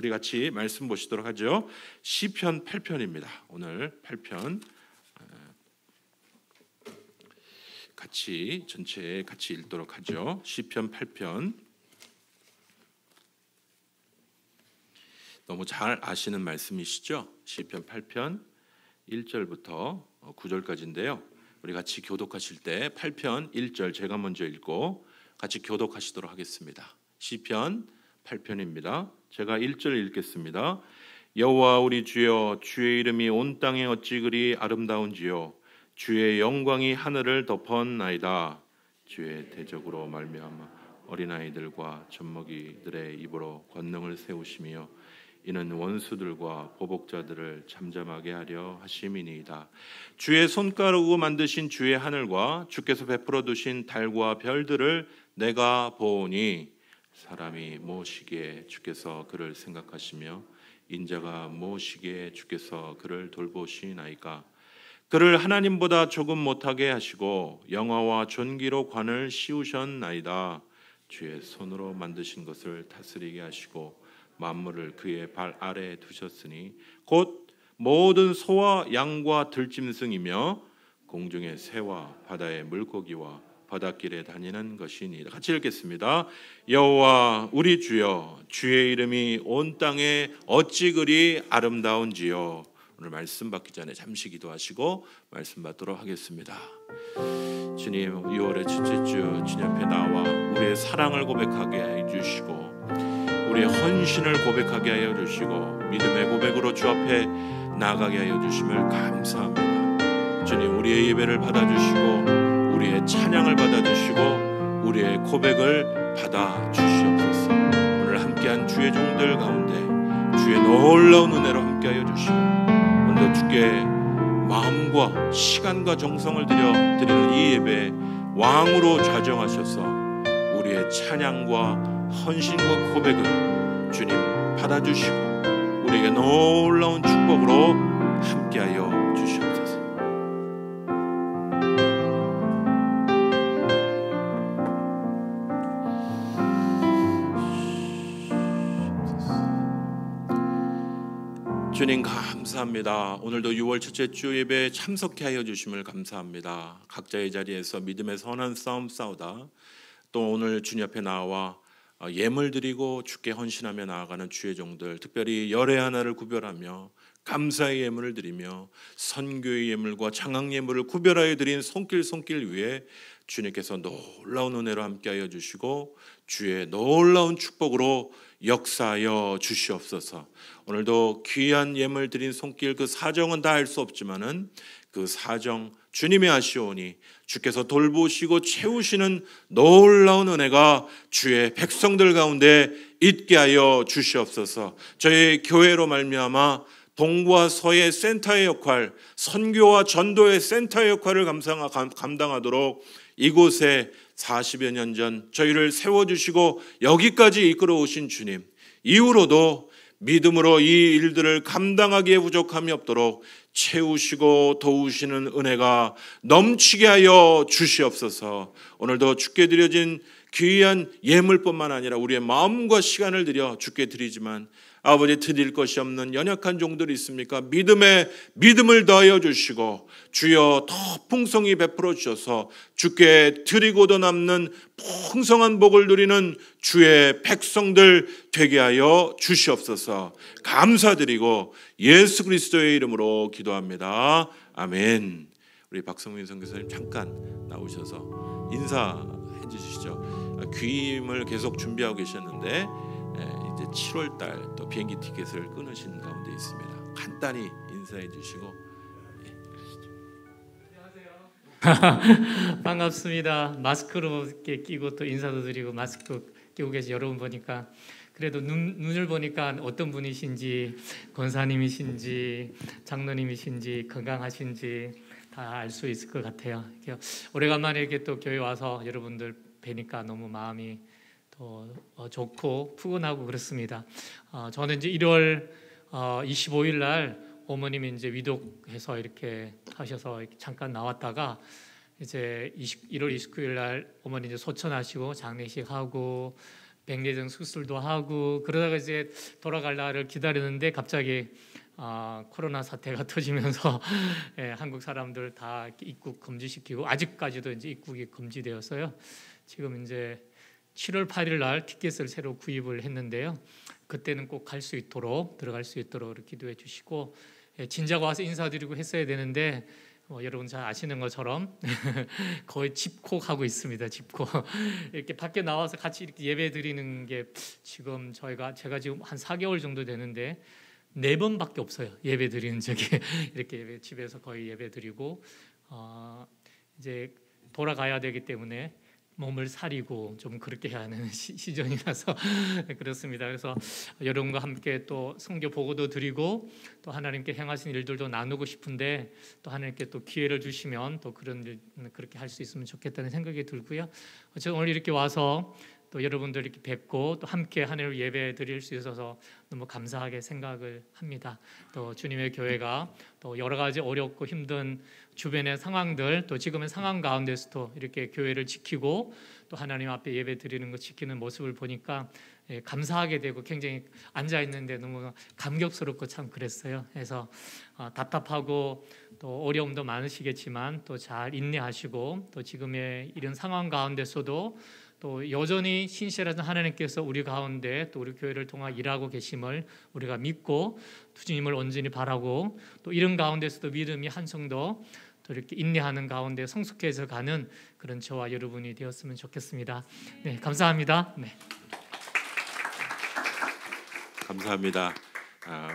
우리 같이 말씀 보시도록 하죠. 시편 8편입니다. 오늘 8편 같이 전체 같이 읽도록 하죠. 시편 8편. 너무 잘 아시는 말씀이시죠? 시편 8편 1절부터 9절까지인데요. 우리 같이 교독하실 때 8편 1절 제가 먼저 읽고 같이 교독하시도록 하겠습니다. 시편 8편입니다. 제가 1절 읽겠습니다. 여호와 우리 주여, 주의 이름이 온 땅에 어찌 그리 아름다운지요. 주의 영광이 하늘을 덮었나이다. 주의 대적으로 말미암아 어린아이들과 젖먹이들의 입으로 권능을 세우시며 이는 원수들과 보복자들을 잠잠하게 하려 하심이니이다. 주의 손가락으로 만드신 주의 하늘과 주께서 베풀어 두신 달과 별들을 내가 보니 사람이 무엇이기에 주께서 그를 생각하시며 인자가 무엇이기에 주께서 그를 돌보시나이까. 그를 하나님보다 조금 못하게 하시고 영화와 존귀로 관을 씌우셨나이다. 주의 손으로 만드신 것을 다스리게 하시고 만물을 그의 발 아래에 두셨으니 곧 모든 소와 양과 들짐승이며 공중의 새와 바다의 물고기와 바닷길에 다니는 것이니. 같이 읽겠습니다. 여호와 우리 주여, 주의 이름이 온 땅에 어찌 그리 아름다운지요. 오늘 말씀 받기 전에 잠시 기도하시고 말씀 받도록 하겠습니다. 주님, 6월의 첫째 주 주님 앞에 나와 우리의 사랑을 고백하게 해주시고 우리의 헌신을 고백하게 하여 주시고 믿음의 고백으로 주 앞에 나가게 하여 주심을 감사합니다. 주님, 우리의 예배를 받아주시고 우리의 찬양을 받아주시고 우리의 고백을 받아주시옵소서. 오늘 함께한 주의 종들 가운데 주의 놀라운 은혜로 함께하여 주시고 오늘도 주께 마음과 시간과 정성을 들여 드리는 이 예배에 왕으로 좌정하셔서 우리의 찬양과 헌신과 고백을 주님 받아주시고 우리에게 놀라운 축복으로 함께하여 주시옵소서. 주님 감사합니다. 오늘도 6월 첫째 주 예배에 참석해 하여 주심을 감사합니다. 각자의 자리에서 믿음의 선한 싸움 싸우다 또 오늘 주님 앞에 나와 예물 드리고 주께 헌신하며 나아가는 주의 종들, 특별히 열의 하나를 구별하며 감사의 예물을 드리며 선교의 예물과 장학 예물을 구별하여 드린 손길 위에 주님께서 놀라운 은혜로 함께하여 주시고 주의 놀라운 축복으로 역사하여 주시옵소서. 오늘도 귀한 예물 드린 손길 그 사정은 다 알 수 없지만은 그 사정 주님이 아시오니 주께서 돌보시고 채우시는 놀라운 은혜가 주의 백성들 가운데 있게 하여 주시옵소서. 저희 교회로 말미암아 동부와 서의 센터의 역할, 선교와 전도의 센터의 역할을 감당하도록 이곳에 40여 년 전 저희를 세워주시고 여기까지 이끌어 오신 주님, 이후로도 믿음으로 이 일들을 감당하기에 부족함이 없도록 채우시고 도우시는 은혜가 넘치게 하여 주시옵소서. 오늘도 주께 드려진 귀한 예물뿐만 아니라 우리의 마음과 시간을 들여 주께 드리지만 아버지 드릴 것이 없는 연약한 종들이 있습니까? 믿음을 더하여 주시고 주여 더 풍성히 베풀어 주셔서 주께 드리고도 남는 풍성한 복을 누리는 주의 백성들 되게 하여 주시옵소서. 감사드리고 예수 그리스도의 이름으로 기도합니다. 아멘. 우리 박성민 선교사님 잠깐 나오셔서 인사해 주시죠. 귀임을 계속 준비하고 계셨는데 이제 7월 달 또 비행기 티켓을 끊으신 가운데 있습니다. 간단히 인사해 주시고. 안녕하세요. 반갑습니다. 마스크로 이렇게 끼고 또 인사도 드리고 마스크 끼고 계신 여러분 보니까 그래도 눈을 보니까 어떤 분이신지 권사님이신지 장로님이신지 건강하신지 다 알 수 있을 것 같아요. 오래간만에 이렇게 또 교회 와서 여러분들 뵈니까 너무 마음이 좋고 푸근하고 그렇습니다. 저는 이제 1월 25일 날 어머님이 이제 위독해서 이렇게 하셔서 이렇게 잠깐 나왔다가 이제 1월 29일 날 어머니 이제 소천하시고 장례식 하고 백내장 수술도 하고 그러다가 이제 돌아갈 날을 기다리는데 갑자기 코로나 사태가 터지면서 한국 사람들 다 입국 금지시키고 아직까지도 이제 입국이 금지되었어요. 지금 이제 7월 8일 날 티켓을 새로 구입을 했는데요. 그때는 꼭 갈 수 있도록 들어갈 수 있도록 기도해 주시고 진작 와서 인사드리고 했어야 되는데 여러분 잘 아시는 것처럼 거의 집콕하고 있습니다. 집콕 이렇게 밖에 나와서 같이 이렇게 예배 드리는 게 지금 제가 지금 한 4개월 정도 되는데 4번밖에 없어요. 예배 드리는 적이 이렇게 집에서 거의 예배 드리고 이제 돌아가야 되기 때문에 몸을 사리고 좀 그렇게 해야 하는 시즌이라서 그렇습니다. 그래서 여러분과 함께 또 성교 보고도 드리고 또 하나님께 행하신 일들도 나누고 싶은데 또 하나님께 또 기회를 주시면 또 그런 일 그렇게 할 수 있으면 좋겠다는 생각이 들고요. 어쨌든 오늘 이렇게 와서 또 여러분들 이렇게 뵙고 또 함께 하나님을 예배 드릴 수 있어서 너무 감사하게 생각을 합니다. 또 주님의 교회가 또 여러 가지 어렵고 힘든 주변의 상황들 또 지금의 상황 가운데서도 이렇게 교회를 지키고 또 하나님 앞에 예배 드리는 거 지키는 모습을 보니까 감사하게 되고 굉장히 앉아 있는데 너무 감격스럽고 참 그랬어요. 그래서 답답하고 또 어려움도 많으시겠지만 또 잘 인내하시고 또 지금의 이런 상황 가운데서도 또 여전히 신실하신 하나님께서 우리 가운데 또 우리 교회를 통해 일하고 계심을 우리가 믿고 주님을 온전히 바라고 또 이런 가운데서도 믿음이 한성도 또 이렇게 인내하는 가운데 성숙해져 가는 그런 저와 여러분이 되었으면 좋겠습니다. 네, 감사합니다. 네. 감사합니다.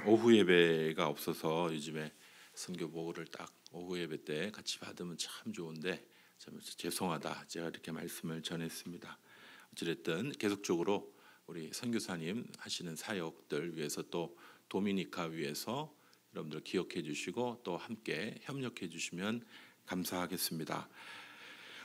오후 예배가 없어서 요즘에 선교 보고를 딱 오후 예배 때 같이 받으면 참 좋은데 참 죄송하다 제가 이렇게 말씀을 전했습니다. 어찌됐든 계속적으로 우리 선교사님 하시는 사역들 위해서 또 도미니카 위해서 여러분들 기억해 주시고 또 함께 협력해 주시면 감사하겠습니다.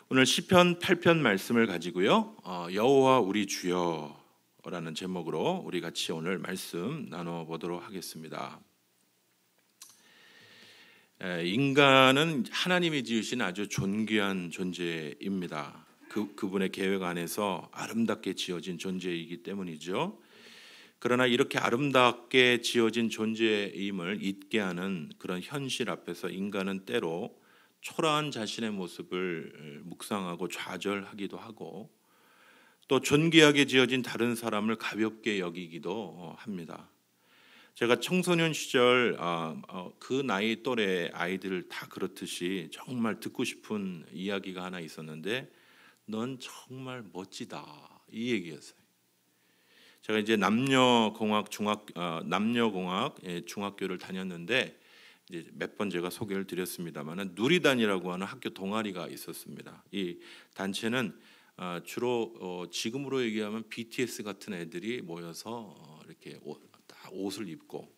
오늘 시편 8편 말씀을 가지고요. 여호와 우리 주여라는 제목으로 우리 같이 오늘 말씀 나눠보도록 하겠습니다. 인간은 하나님이 지으신 아주 존귀한 존재입니다. 그분의 계획 안에서 아름답게 지어진 존재이기 때문이죠. 그러나 이렇게 아름답게 지어진 존재임을 잊게 하는 그런 현실 앞에서 인간은 때로 초라한 자신의 모습을 묵상하고 좌절하기도 하고 또 존귀하게 지어진 다른 사람을 가볍게 여기기도 합니다. 제가 청소년 시절 그 나이 또래 아이들 다 그렇듯이 정말 듣고 싶은 이야기가 하나 있었는데 넌 정말 멋지다 이 얘기였어요. 제가 이제 남녀공학 중학교를 다녔는데 이제 몇 번 제가 소개를 드렸습니다만 누리단이라고 하는 학교 동아리가 있었습니다. 이 단체는 주로 지금으로 얘기하면 BTS 같은 애들이 모여서 이렇게 옷을 입고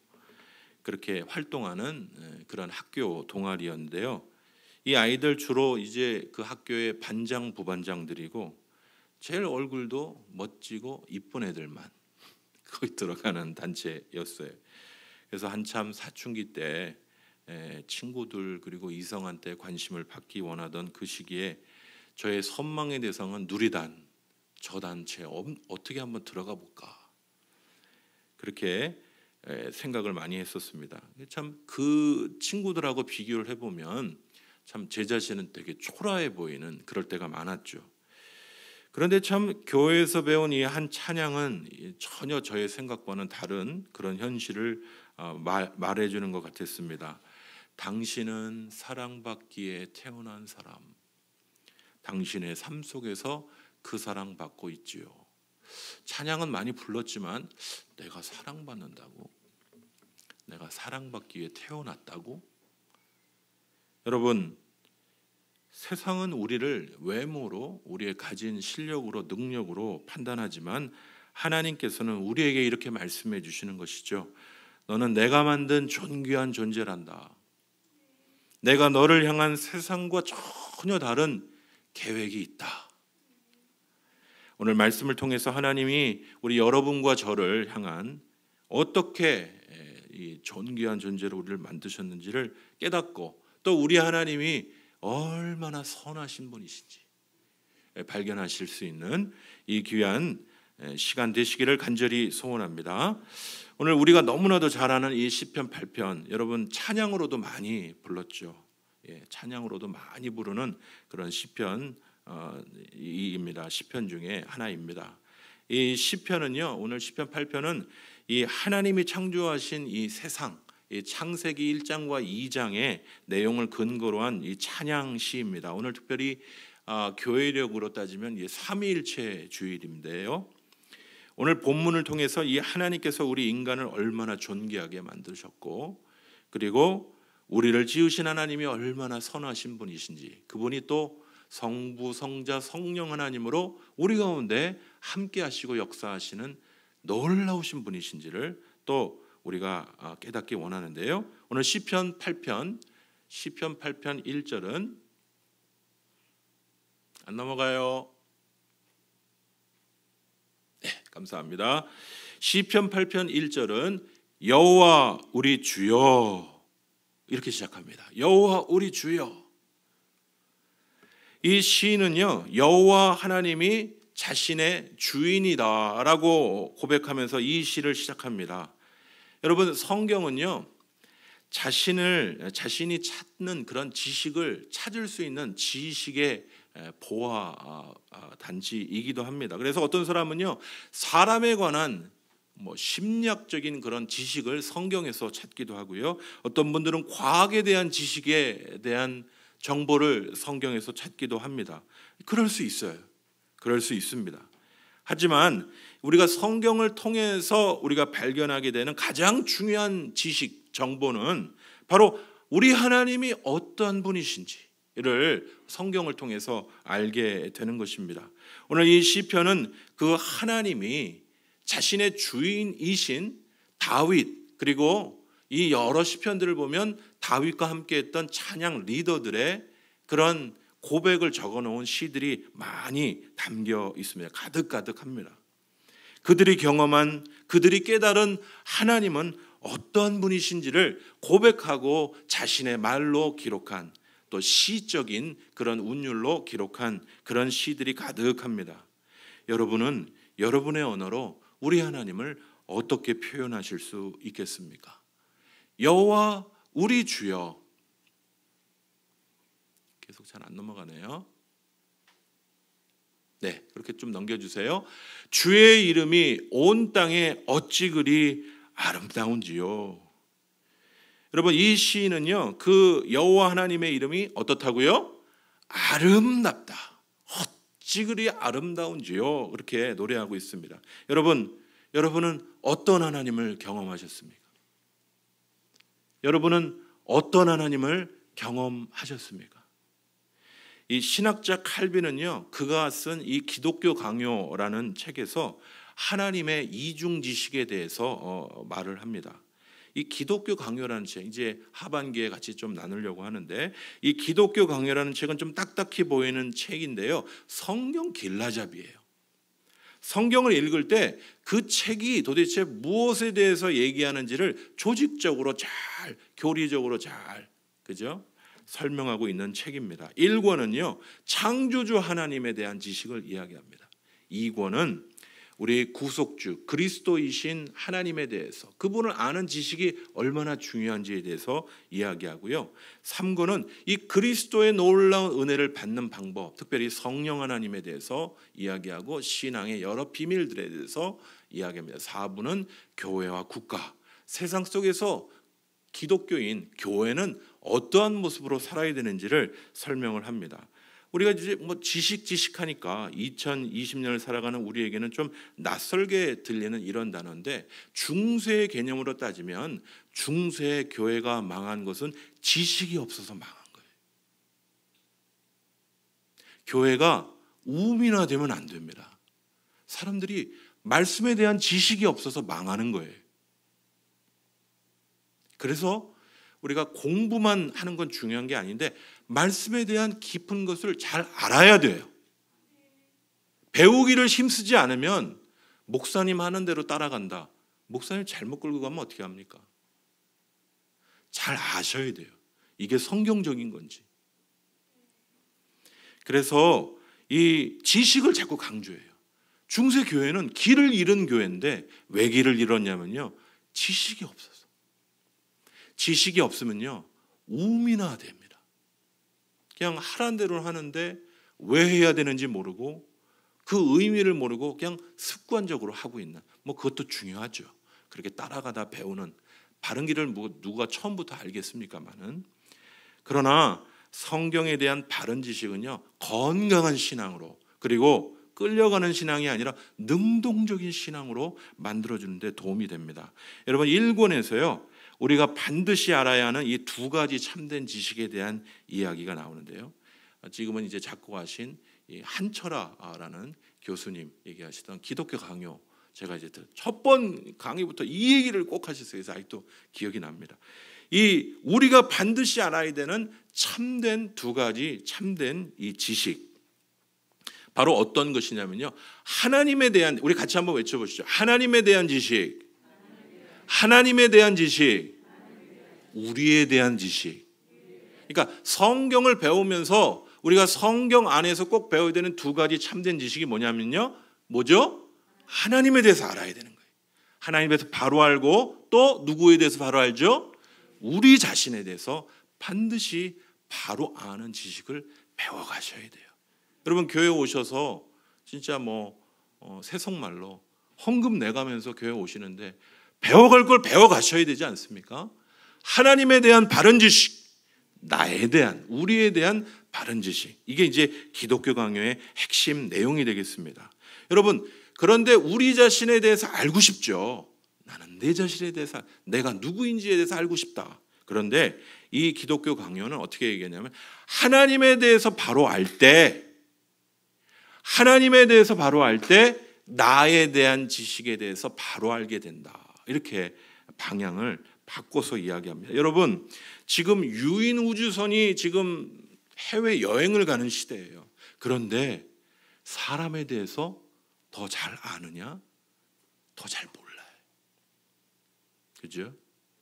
그렇게 활동하는 그런 학교 동아리였는데요. 이 아이들 주로 이제 그 학교의 반장 부반장들이고 제일 얼굴도 멋지고 이쁜 애들만 거기 들어가는 단체였어요. 그래서 한참 사춘기 때 친구들 그리고 이성한테 관심을 받기 원하던 그 시기에 저의 선망의 대상은 누리단 저 단체 어떻게 한번 들어가 볼까 그렇게 생각을 많이 했었습니다. 참 그 친구들하고 비교를 해보면 참 제 자신은 되게 초라해 보이는 그럴 때가 많았죠. 그런데 참 교회에서 배운 이 한 찬양은 전혀 저의 생각과는 다른 그런 현실을 말해주는 것 같았습니다. 당신은 사랑받기에 태어난 사람, 당신의 삶 속에서 그 사랑받고 있지요. 찬양은 많이 불렀지만 내가 사랑받는다고? 내가 사랑받기 위해 태어났다고? 여러분, 세상은 우리를 외모로 우리의 가진 실력으로 능력으로 판단하지만 하나님께서는 우리에게 이렇게 말씀해 주시는 것이죠. 너는 내가 만든 존귀한 존재란다. 내가 너를 향한 세상과 전혀 다른 계획이 있다. 오늘 말씀을 통해서 하나님이 우리 여러분과 저를 향한 어떻게 이 존귀한 존재로 우리를 만드셨는지를 깨닫고 또 우리 하나님이 얼마나 선하신 분이신지 발견하실 수 있는 이 귀한 시간 되시기를 간절히 소원합니다. 오늘 우리가 너무나도 잘 아는 이 시편 8편, 여러분 찬양으로도 많이 불렀죠. 찬양으로도 많이 부르는 그런 시편입니다. 시편 중에 하나입니다. 이 시편은요, 오늘 시편 8편은 이 하나님이 창조하신 이 세상, 이 창세기 1장과 2장의 내용을 근거로 한 이 찬양 시입니다. 오늘 특별히 교회력으로 따지면 이 삼위일체 주일인데요. 오늘 본문을 통해서 이 하나님께서 우리 인간을 얼마나 존귀하게 만드셨고, 그리고 우리를 지으신 하나님이 얼마나 선하신 분이신지, 그분이 또 성부, 성자, 성령 하나님으로 우리 가운데 함께 하시고 역사하시는 놀라우신 분이신지를 또 우리가 깨닫기 원하는데요. 오늘 시편 8편 1절은 안 넘어가요. 네, 감사합니다. 시편 8편 1절은 여호와 우리 주여, 이렇게 시작합니다. 여호와 우리 주여. 이 시는요, 여호와 하나님이 자신의 주인이다라고 고백하면서 이 시를 시작합니다. 여러분, 성경은요, 자신이 찾는 그런 지식을 찾을 수 있는 지식의 보아 단지이기도 합니다. 그래서 어떤 사람은요, 사람에 관한 심리학적인 그런 지식을 성경에서 찾기도 하고요, 어떤 분들은 과학에 대한 지식에 대한 정보를 성경에서 찾기도 합니다. 그럴 수 있어요. 그럴 수 있습니다. 하지만 우리가 성경을 통해서 우리가 발견하게 되는 가장 중요한 지식, 정보는 바로 우리 하나님이 어떤 분이신지를 성경을 통해서 알게 되는 것입니다. 오늘 이 시편은 그 하나님이 자신의 주인이신 다윗, 그리고 이 여러 시편들을 보면 다윗과 함께했던 찬양 리더들의 그런 고백을 적어놓은 시들이 많이 담겨 있습니다. 가득가득합니다. 그들이 경험한, 그들이 깨달은 하나님은 어떤 분이신지를 고백하고 자신의 말로 기록한, 또 시적인 그런 운율로 기록한 그런 시들이 가득합니다. 여러분은 여러분의 언어로 우리 하나님을 어떻게 표현하실 수 있겠습니까? 여호와 우리 주여. 계속 잘 안 넘어가네요. 네, 그렇게 좀 넘겨주세요. 주의 이름이 온 땅에 어찌 그리 아름다운지요. 여러분, 이 시는요, 그 여호와 하나님의 이름이 어떻다고요? 아름답다. 어찌 그리 아름다운지요. 그렇게 노래하고 있습니다. 여러분은 어떤 하나님을 경험하셨습니까? 여러분은 어떤 하나님을 경험하셨습니까? 이 신학자 칼빈은요, 그가 쓴 이 기독교 강요라는 책에서 하나님의 이중 지식에 대해서 말을 합니다. 이 기독교 강요라는 책, 이제 하반기에 같이 좀 나누려고 하는데, 이 기독교 강요라는 책은 좀 딱딱해 보이는 책인데요, 성경 길라잡이에요. 성경을 읽을 때 그 책이 도대체 무엇에 대해서 얘기하는지를 조직적으로 잘, 교리적으로 잘, 그죠? 설명하고 있는 책입니다. 1권은요, 창조주 하나님에 대한 지식을 이야기합니다. 2권은 우리 구속주 그리스도이신 하나님에 대해서, 그분을 아는 지식이 얼마나 중요한지에 대해서 이야기하고요. 3권은 이 그리스도의 놀라운 은혜를 받는 방법, 특별히 성령 하나님에 대해서 이야기하고 신앙의 여러 비밀들에 대해서 이야기합니다. 4부는 교회와 국가, 세상 속에서 기독교인 교회는 어떠한 모습으로 살아야 되는지를 설명을 합니다. 우리가 이제 지식하니까 2020년을 살아가는 우리에게는 좀 낯설게 들리는 이런 단어인데, 중세의 개념으로 따지면 중세 교회가 망한 것은 지식이 없어서 망한 거예요. 교회가 우민화되면 안 됩니다. 사람들이 말씀에 대한 지식이 없어서 망하는 거예요. 그래서 우리가 공부만 하는 건 중요한 게 아닌데, 말씀에 대한 깊은 것을 잘 알아야 돼요. 배우기를 힘쓰지 않으면 목사님 하는 대로 따라간다. 목사님 잘못 끌고 가면 어떻게 합니까? 잘 아셔야 돼요. 이게 성경적인 건지. 그래서 이 지식을 자꾸 강조해요. 중세 교회는 길을 잃은 교회인데 왜 길을 잃었냐면요, 지식이 없어서. 지식이 없으면요 우민화 됩니다. 그냥 하라는 대로 하는데 왜 해야 되는지 모르고 그 의미를 모르고 그냥 습관적으로 하고 있는, 뭐 그것도 중요하죠. 그렇게 따라가다 배우는, 바른 길을 뭐 누가 처음부터 알겠습니까마는. 그러나 성경에 대한 바른 지식은요 건강한 신앙으로, 그리고 끌려가는 신앙이 아니라 능동적인 신앙으로 만들어주는데 도움이 됩니다. 여러분 1권에서요 우리가 반드시 알아야 하는 이 두 가지 참된 지식에 대한 이야기가 나오는데요, 지금은 이제 작곡하신 한철아라는 교수님 얘기하시던 기독교 강요, 제가 이제 첫 번 강의부터 이 얘기를 꼭 하셨어요. 그래서 아직도 기억이 납니다. 이 우리가 반드시 알아야 되는 참된 두 가지 참된 이 지식, 바로 어떤 것이냐면요, 하나님에 대한, 우리 같이 한번 외쳐보시죠. 하나님에 대한 지식, 하나님에 대한 지식, 우리에 대한 지식. 그러니까 성경을 배우면서 우리가 성경 안에서 꼭 배워야 되는 두 가지 참된 지식이 뭐냐면요, 뭐죠? 하나님에 대해서 알아야 되는 거예요. 하나님에 대해서 바로 알고, 또 누구에 대해서 바로 알죠? 우리 자신에 대해서 반드시 바로 아는 지식을 배워가셔야 돼요. 여러분 교회 오셔서 진짜 세속말로 헌금 내가면서 교회 오시는데 배워갈 걸 배워가셔야 되지 않습니까? 하나님에 대한 바른 지식, 나에 대한, 우리에 대한 바른 지식, 이게 이제 기독교 강요의 핵심 내용이 되겠습니다. 여러분 그런데 우리 자신에 대해서 알고 싶죠. 나는 내 자신에 대해서, 내가 누구인지에 대해서 알고 싶다. 그런데 이 기독교 강요는 어떻게 얘기하냐면 하나님에 대해서 바로 알 때, 하나님에 대해서 바로 알 때 나에 대한 지식에 대해서 바로 알게 된다. 이렇게 방향을 바꿔서 이야기합니다. 여러분 지금 유인 우주선이 지금 해외 여행을 가는 시대예요. 그런데 사람에 대해서 더 잘 아느냐? 더 잘 몰라요. 그죠?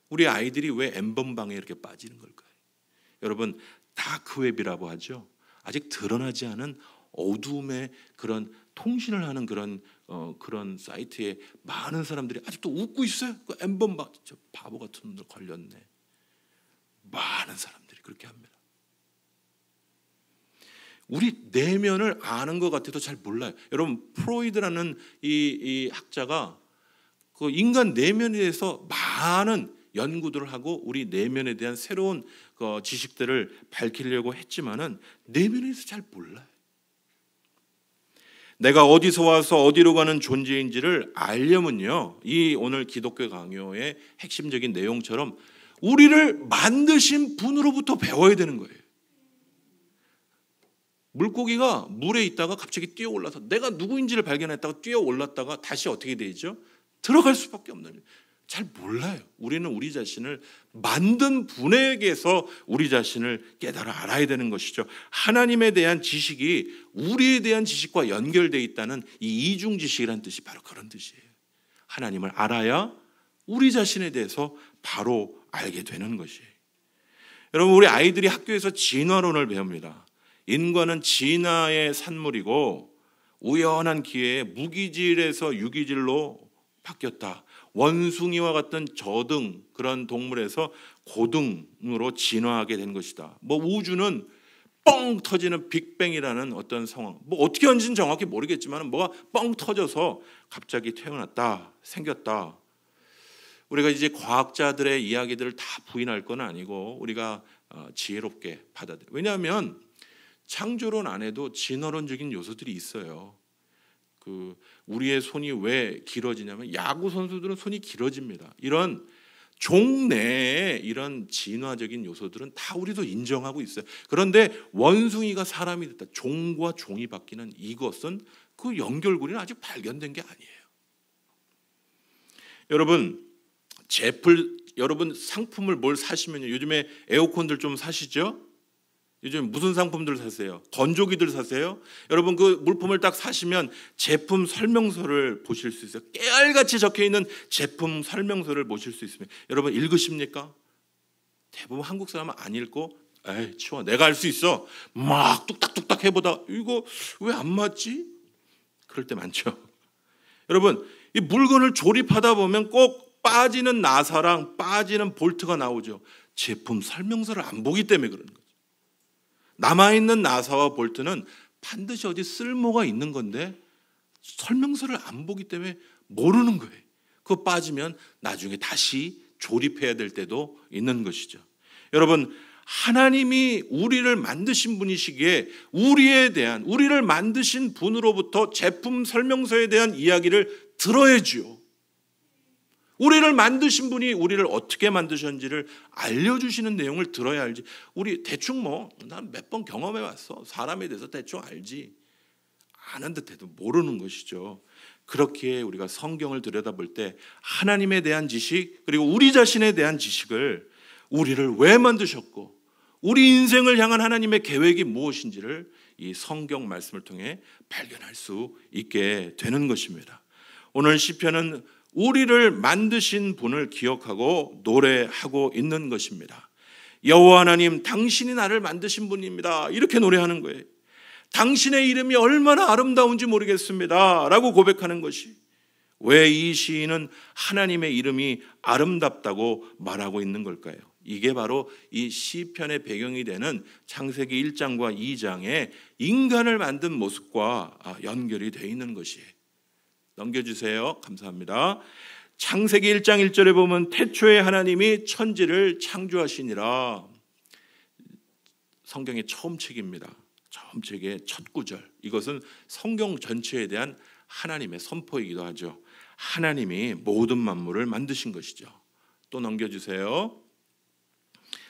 우리 아이들이 왜 N번방에 이렇게 빠지는 걸까요? 여러분 다크웹이라고 하죠. 아직 드러나지 않은 어두움의 그런 통신을 하는 그런 사이트에 많은 사람들이 아직도 웃고 있어요. 그 N번방, 저 바보 같은 놈들 걸렸네. 많은 사람들이 그렇게 합니다. 우리 내면을 아는 것 같아도 잘 몰라요. 여러분 프로이드라는 이 학자가 그 인간 내면에 대해서 많은 연구들을 하고 우리 내면에 대한 새로운 지식들을 밝히려고 했지만은 내면에 대해서 잘 몰라요. 내가 어디서 와서 어디로 가는 존재인지를 알려면요, 이 오늘 기독교 강요의 핵심적인 내용처럼 우리를 만드신 분으로부터 배워야 되는 거예요. 물고기가 물에 있다가 갑자기 뛰어올라서 내가 누구인지를 발견했다가 뛰어올랐다가 다시 어떻게 되죠? 들어갈 수밖에 없는 거예요. 잘 몰라요. 우리는 우리 자신을 만든 분에게서 우리 자신을 깨달아 알아야 되는 것이죠. 하나님에 대한 지식이 우리에 대한 지식과 연결되어 있다는 이 이중 지식이라는 뜻이 바로 그런 뜻이에요. 하나님을 알아야 우리 자신에 대해서 바로 알게 되는 것이에요. 여러분 우리 아이들이 학교에서 진화론을 배웁니다. 인간은 진화의 산물이고 우연한 기회에 무기질에서 유기질로 바뀌었다. 원숭이와 같은 저등 그런 동물에서 고등으로 진화하게 된 것이다. 우주는 뻥 터지는 빅뱅이라는 어떤 상황, 어떻게 하는지는 정확히 모르겠지만 뭐가 뻥 터져서 갑자기 태어났다, 생겼다. 우리가 이제 과학자들의 이야기들을 다 부인할 건 아니고 우리가 지혜롭게 받아들여요. 왜냐하면 창조론 안에도 진화론적인 요소들이 있어요. 우리의 손이 왜 길어지냐면 야구 선수들은 손이 길어집니다. 이런 종 내에 이런 진화적인 요소들은 다 우리도 인정하고 있어요. 그런데 원숭이가 사람이 됐다, 종과 종이 바뀌는 이것은 그 연결고리는 아직 발견된 게 아니에요. 여러분 상품을 뭘 사시면요, 요즘에 에어컨들 좀 사시죠? 요즘 무슨 상품들 사세요? 건조기들 사세요? 여러분 그 물품을 딱 사시면 제품 설명서를 보실 수 있어요. 깨알같이 적혀있는 제품 설명서를 보실 수 있습니다. 여러분 읽으십니까? 대부분 한국 사람은 안 읽고 에이 치워, 내가 할 수 있어, 막 뚝딱뚝딱 해보다 이거 왜 안 맞지? 그럴 때 많죠. 여러분, 이 물건을 조립하다 보면 꼭 빠지는 나사랑 빠지는 볼트가 나오죠. 제품 설명서를 안 보기 때문에 그러는 거죠. 남아있는 나사와 볼트는 반드시 어디 쓸모가 있는 건데 설명서를 안 보기 때문에 모르는 거예요. 그거 빠지면 나중에 다시 조립해야 될 때도 있는 것이죠. 여러분, 하나님이 우리를 만드신 분이시기에 우리를 만드신 분으로부터 제품 설명서에 대한 이야기를 들어야지요. 우리를 만드신 분이 우리를 어떻게 만드셨는지를 알려주시는 내용을 들어야 알지. 우리 대충 난 몇 번 경험해 왔어. 사람에 대해서 대충 알지. 아는 듯해도 모르는 것이죠. 그렇게 우리가 성경을 들여다볼 때 하나님에 대한 지식, 그리고 우리 자신에 대한 지식을, 우리를 왜 만드셨고 우리 인생을 향한 하나님의 계획이 무엇인지를 이 성경 말씀을 통해 발견할 수 있게 되는 것입니다. 오늘 시편은 우리를 만드신 분을 기억하고 노래하고 있는 것입니다. 여호와 하나님, 당신이 나를 만드신 분입니다. 이렇게 노래하는 거예요. 당신의 이름이 얼마나 아름다운지 모르겠습니다 라고 고백하는 것이, 왜 이 시인은 하나님의 이름이 아름답다고 말하고 있는 걸까요? 이게 바로 이 시편의 배경이 되는 창세기 1장과 2장의 인간을 만든 모습과 연결이 되어 있는 것이에요. 넘겨주세요. 감사합니다. 창세기 1장 1절에 보면 태초에 하나님이 천지를 창조하시니라. 성경의 처음 책입니다. 처음 책의 첫 구절. 이것은 성경 전체에 대한 하나님의 선포이기도 하죠. 하나님이 모든 만물을 만드신 것이죠. 또 넘겨주세요.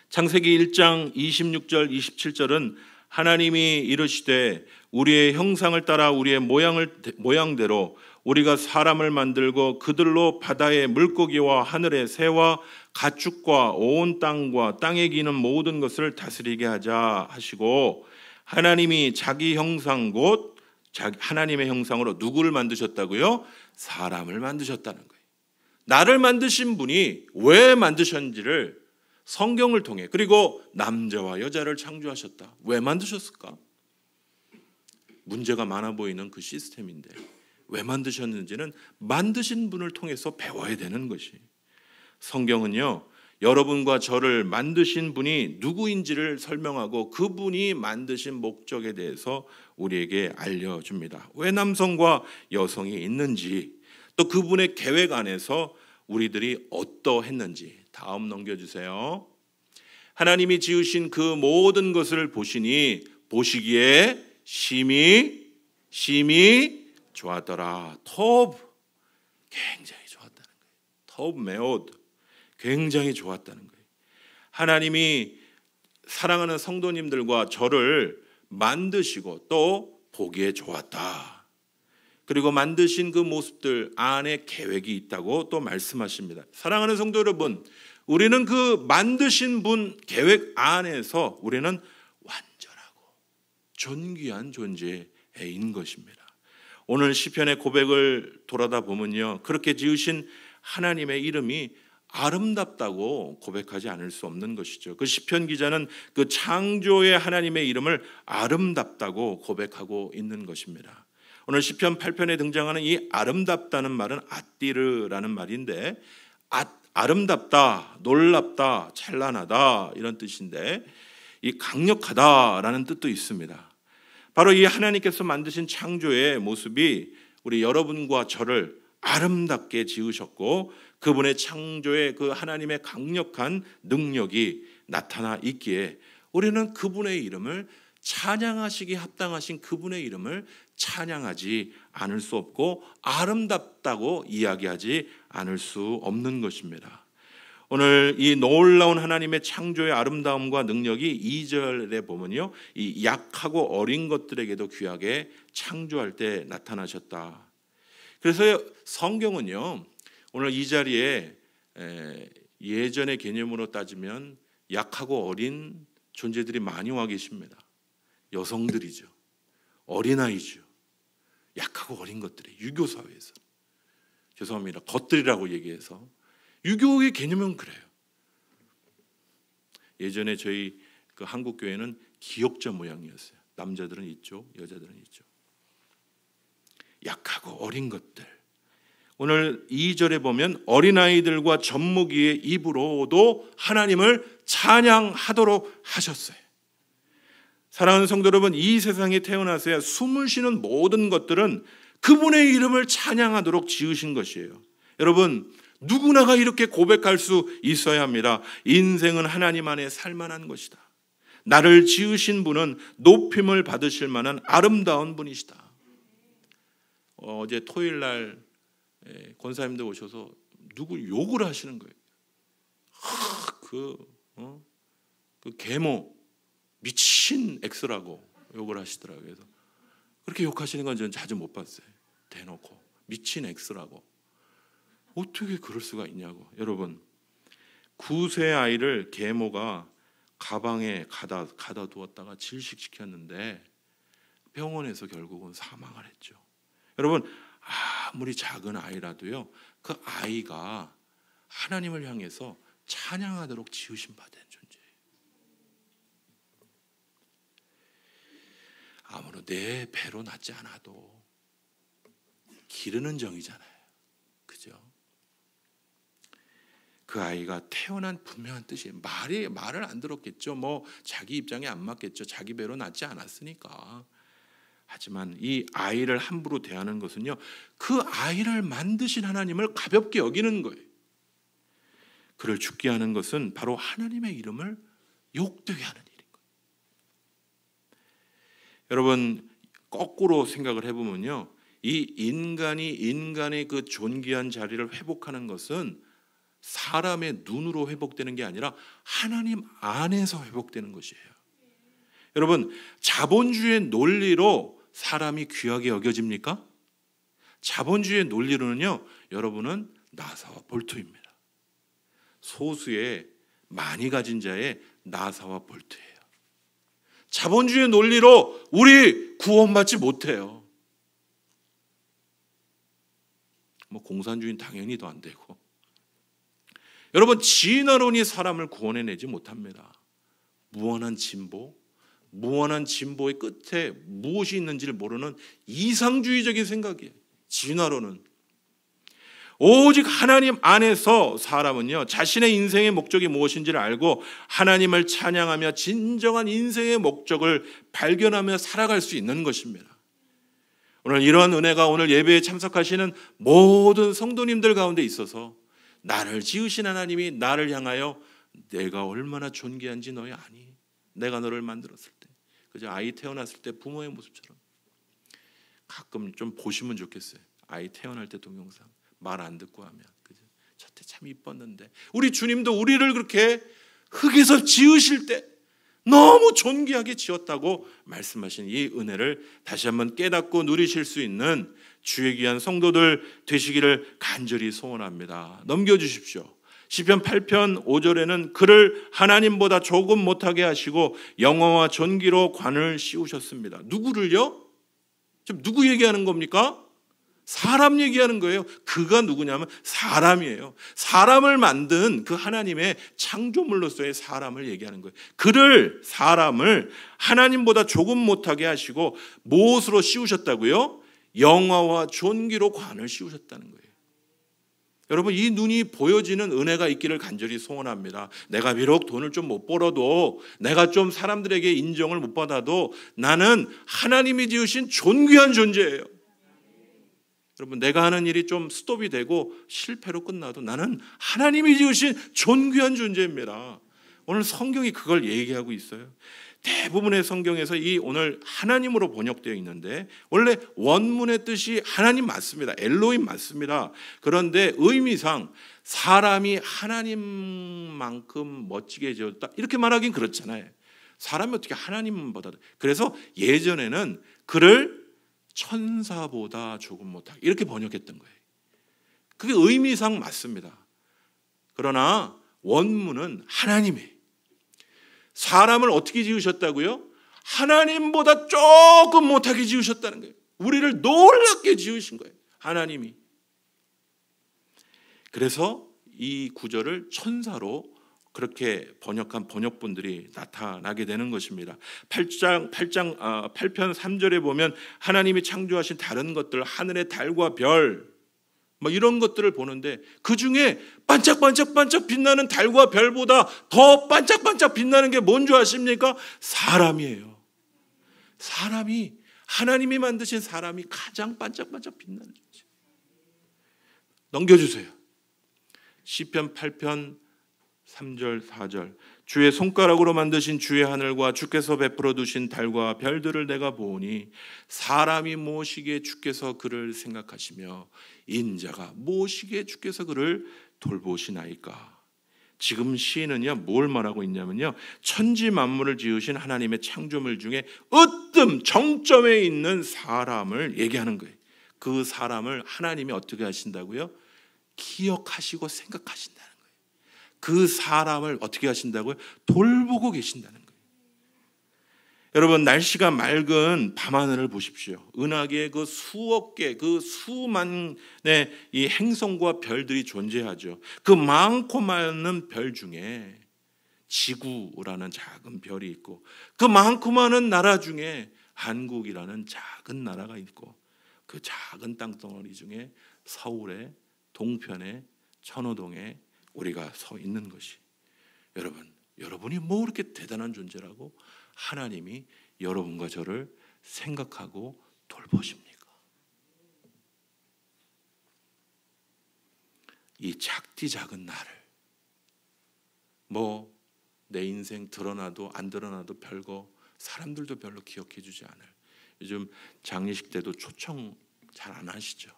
창세기 1장 26절 27절은 하나님이 이르시되 우리의 형상을 따라 우리의 모양대로 우리가 사람을 만들고 그들로 바다의 물고기와 하늘의 새와 가축과 온 땅과 땅에 기는 모든 것을 다스리게 하자 하시고, 하나님이 자기 형상 곧 하나님의 형상으로 누구를 만드셨다고요? 사람을 만드셨다는 거예요. 나를 만드신 분이 왜 만드셨는지를 성경을 통해, 그리고 남자와 여자를 창조하셨다. 왜 만드셨을까? 문제가 많아 보이는 그 시스템인데 왜 만드셨는지는 만드신 분을 통해서 배워야 되는 것이, 성경은요 여러분과 저를 만드신 분이 누구인지를 설명하고 그분이 만드신 목적에 대해서 우리에게 알려줍니다. 왜 남성과 여성이 있는지, 또 그분의 계획 안에서 우리들이 어떠했는지. 다음 넘겨주세요. 하나님이 지으신 그 모든 것을 보시니 보시기에 심히 좋았더라. 토브, 굉장히 좋았다는 거예요. 토브 메오드, 굉장히 좋았다는 거예요. 하나님이 사랑하는 성도님들과 저를 만드시고 또 보기에 좋았다. 그리고 만드신 그 모습들 안에 계획이 있다고 또 말씀하십니다. 사랑하는 성도 여러분, 우리는 그 만드신 분 계획 안에서 우리는 완전하고 존귀한 존재인 것입니다. 오늘 시편의 고백을 돌아다 보면요, 그렇게 지으신 하나님의 이름이 아름답다고 고백하지 않을 수 없는 것이죠. 그 시편 기자는 그 창조의 하나님의 이름을 아름답다고 고백하고 있는 것입니다. 오늘 시편 8편에 등장하는 이 아름답다는 말은 아띠르라는 말인데, 아름답다, 놀랍다, 찬란하다 이런 뜻인데, 이 강력하다라는 뜻도 있습니다. 바로 이 하나님께서 만드신 창조의 모습이 우리 여러분과 저를 아름답게 지으셨고, 그분의 창조의 그 하나님의 강력한 능력이 나타나 있기에 우리는 그분의 이름을 찬양하시기 합당하신 그분의 이름을 찬양하지 않을 수 없고 아름답다고 이야기하지 않을 수 없는 것입니다. 오늘 이 놀라운 하나님의 창조의 아름다움과 능력이 2절에 보면요, 이 약하고 어린 것들에게도 귀하게 창조할 때 나타나셨다. 그래서 성경은요, 오늘 이 자리에 예전의 개념으로 따지면 약하고 어린 존재들이 많이 와 계십니다. 여성들이죠. 어린아이죠. 약하고 어린 것들이 유교 사회에서, 죄송합니다, 것들이라고 얘기해서, 유교의 개념은 그래요. 예전에 저희 그 한국 교회는 기역자 모양이었어요. 남자들은 있죠, 여자들은 있죠. 약하고 어린 것들, 오늘 2절에 보면 어린아이들과 젖먹이의 입으로도 하나님을 찬양하도록 하셨어요. 사랑하는 성도 여러분, 이 세상에 태어나서야 숨을 쉬는 모든 것들은 그분의 이름을 찬양하도록 지으신 것이에요. 여러분, 누구나가 이렇게 고백할 수 있어야 합니다. 인생은 하나님 안에 살만한 것이다. 나를 지으신 분은 높임을 받으실 만한 아름다운 분이시다. 어제 토요일 날 권사님들 오셔서 누구 욕을 하시는 거예요. 그 계모 미친 X라고 욕을 하시더라고요. 그래서 그렇게 욕하시는 건 저는 자주 못 봤어요. 대놓고 미친 X라고. 어떻게 그럴 수가 있냐고. 여러분, 9세 아이를 계모가 가방에 가다 두었다가 질식시켰는데 병원에서 결국은 사망을 했죠. 여러분, 아무리 작은 아이라도요, 그 아이가 하나님을 향해서 찬양하도록 지으신 바 된 존재예요. 아무로 내 배로 낳지 않아도 기르는 정이잖아요. 그죠? 그 아이가 태어난 분명한 뜻이에요. 말을 안 들었겠죠. 뭐 자기 입장에 안 맞겠죠. 자기 배로 낳지 않았으니까. 하지만 이 아이를 함부로 대하는 것은요, 그 아이를 만드신 하나님을 가볍게 여기는 거예요. 그를 죽게 하는 것은 바로 하나님의 이름을 욕되게 하는 일인 거예요. 여러분, 거꾸로 생각을 해보면요, 이 인간이 인간의 그 존귀한 자리를 회복하는 것은 사람의 눈으로 회복되는 게 아니라 하나님 안에서 회복되는 것이에요. 여러분, 자본주의의 논리로 사람이 귀하게 여겨집니까? 자본주의의 논리로는요, 여러분은 나사와 볼트입니다. 소수의 많이 가진 자의 나사와 볼트예요. 자본주의의 논리로 우리 구원받지 못해요. 뭐 공산주의는 당연히 더 안 되고. 여러분, 진화론이 사람을 구원해내지 못합니다. 무한한 진보의 끝에 무엇이 있는지를 모르는 이상주의적인 생각이에요. 진화론은. 오직 하나님 안에서 사람은요, 자신의 인생의 목적이 무엇인지를 알고 하나님을 찬양하며 진정한 인생의 목적을 발견하며 살아갈 수 있는 것입니다. 오늘 이러한 은혜가 오늘 예배에 참석하시는 모든 성도님들 가운데 있어서 나를 지으신 하나님이 나를 향하여 내가 얼마나 존귀한지 너희 아니? 내가 너를 만들었을 때, 그저 아이 태어났을 때 부모의 모습처럼 가끔 좀 보시면 좋겠어요. 아이 태어날 때 동영상 말 안 듣고 하면, 그죠? 저때 참 이뻤는데. 우리 주님도 우리를 그렇게 흙에서 지으실 때 너무 존귀하게 지었다고 말씀하신 이 은혜를 다시 한번 깨닫고 누리실 수 있는 주의 귀한 성도들 되시기를 간절히 소원합니다. 넘겨주십시오. 시편 8편 5절에는 그를 하나님보다 조금 못하게 하시고 영화와 존귀로 관을 씌우셨습니다. 누구를요? 지금 누구 얘기하는 겁니까? 사람 얘기하는 거예요. 그가 누구냐면 사람이에요. 사람을 만든 그 하나님의 창조물로서의 사람을 얘기하는 거예요. 사람을 하나님보다 조금 못하게 하시고 무엇으로 씌우셨다고요? 영화와 존귀로 관을 씌우셨다는 거예요. 여러분, 이 눈이 보여지는 은혜가 있기를 간절히 소원합니다. 내가 비록 돈을 좀 못 벌어도, 내가 좀 사람들에게 인정을 못 받아도 나는 하나님이 지으신 존귀한 존재예요. 여러분, 내가 하는 일이 좀 스톱이 되고 실패로 끝나도 나는 하나님이 지으신 존귀한 존재입니다. 오늘 성경이 그걸 얘기하고 있어요. 대부분의 성경에서 이 오늘 하나님으로 번역되어 있는데 원래 원문의 뜻이 하나님 맞습니다. 엘로힘 맞습니다. 그런데 의미상 사람이 하나님만큼 멋지게 지었다 이렇게 말하긴 그렇잖아요. 사람이 어떻게 하나님보다. 그래서 예전에는 그를 천사보다 조금 못하게 이렇게 번역했던 거예요. 그게 의미상 맞습니다. 그러나 원문은 하나님이 사람을 어떻게 지으셨다고요? 하나님보다 조금 못하게 지으셨다는 거예요. 우리를 놀랍게 지으신 거예요. 하나님이. 그래서 이 구절을 천사로 그렇게 번역한 번역본들이 나타나게 되는 것입니다. 8편 3절에 보면 하나님이 창조하신 다른 것들, 하늘의 달과 별, 뭐 이런 것들을 보는데 그중에 반짝반짝반짝 빛나는 달과 별보다 더 반짝반짝 빛나는 게 뭔 줄 아십니까? 사람이에요. 사람이, 하나님이 만드신 사람이 가장 반짝반짝 빛나는 존재. 넘겨주세요. 시편 8편 3절 4절. 주의 손가락으로 만드신 주의 하늘과 주께서 베풀어 두신 달과 별들을 내가 보니 사람이 무엇이기에 주께서 그를 생각하시며 인자가 무엇이기에 주께서 그를 돌보시나이까. 지금 시인은요 뭘 말하고 있냐면요, 천지 만물을 지으신 하나님의 창조물 중에 으뜸 정점에 있는 사람을 얘기하는 거예요. 그 사람을 하나님이 어떻게 하신다고요? 기억하시고 생각하신다는 거예요. 그 사람을 어떻게 하신다고요? 돌보고 계신다는 거예요. 여러분, 날씨가 맑은 밤하늘을 보십시오. 은하계에 그 수억 개, 그 수만의 이 행성과 별들이 존재하죠. 그 많고 많은 별 중에 지구라는 작은 별이 있고, 그 많고 많은 나라 중에 한국이라는 작은 나라가 있고, 그 작은 땅덩어리 중에 서울의 동편에 천호동에 우리가 서 있는 것이, 여러분이 뭐 그렇게 대단한 존재라고 하나님이 여러분과 저를 생각하고 돌보십니까? 이 작디 작은 나를, 뭐 내 인생 드러나도 안 드러나도 별거, 사람들도 별로 기억해 주지 않을, 요즘 장례식 때도 초청 잘 안 하시죠?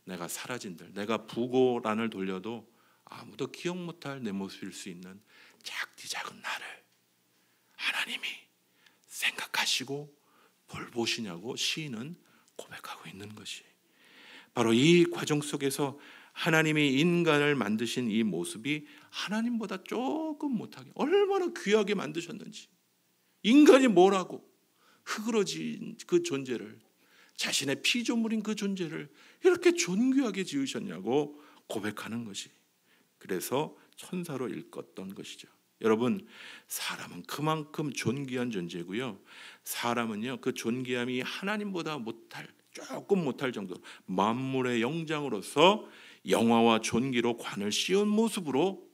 내가 사라진들, 내가 부고란을 돌려도 아무도 기억 못할 내 모습일 수 있는 작디 작은 나를 하나님이 생각하시고 돌보시냐고 시인은 고백하고 있는 것이, 바로 이 과정 속에서 하나님이 인간을 만드신 이 모습이 하나님보다 조금 못하게 얼마나 귀하게 만드셨는지, 인간이 뭐라고 흐그러진 그 존재를, 자신의 피조물인 그 존재를 이렇게 존귀하게 지으셨냐고 고백하는 것이, 그래서 천사로 일컫던 것이죠. 여러분, 사람은 그만큼 존귀한 존재고요, 사람은요 그 존귀함이 하나님보다 조금 못할 정도로 만물의 영장으로서 영화와 존귀로 관을 씌운 모습으로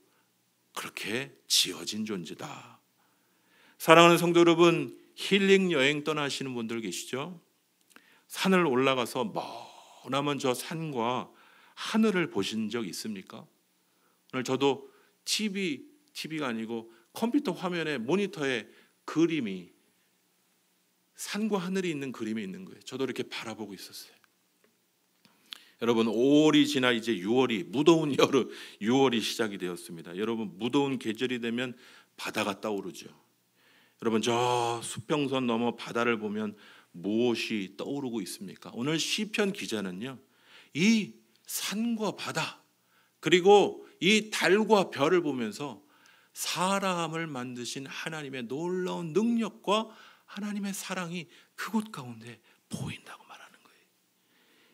그렇게 지어진 존재다. 사랑하는 성도 여러분, 힐링 여행 떠나시는 분들 계시죠? 산을 올라가서 머나먼 저 산과 하늘을 보신 적 있습니까? 오늘 저도 TV가 아니고 컴퓨터 화면에 모니터에 그림이, 산과 하늘이 있는 그림이 있는 거예요. 저도 이렇게 바라보고 있었어요. 여러분, 5월이 지나 이제 6월이, 무더운 여름 6월이 시작이 되었습니다. 여러분, 무더운 계절이 되면 바다가 떠오르죠. 여러분, 저 수평선 넘어 바다를 보면 무엇이 떠오르고 있습니까? 오늘 시편 기자는요, 이 산과 바다 그리고 이 달과 별을 보면서 사람을 만드신 하나님의 놀라운 능력과 하나님의 사랑이 그곳 가운데 보인다고 말하는 거예요.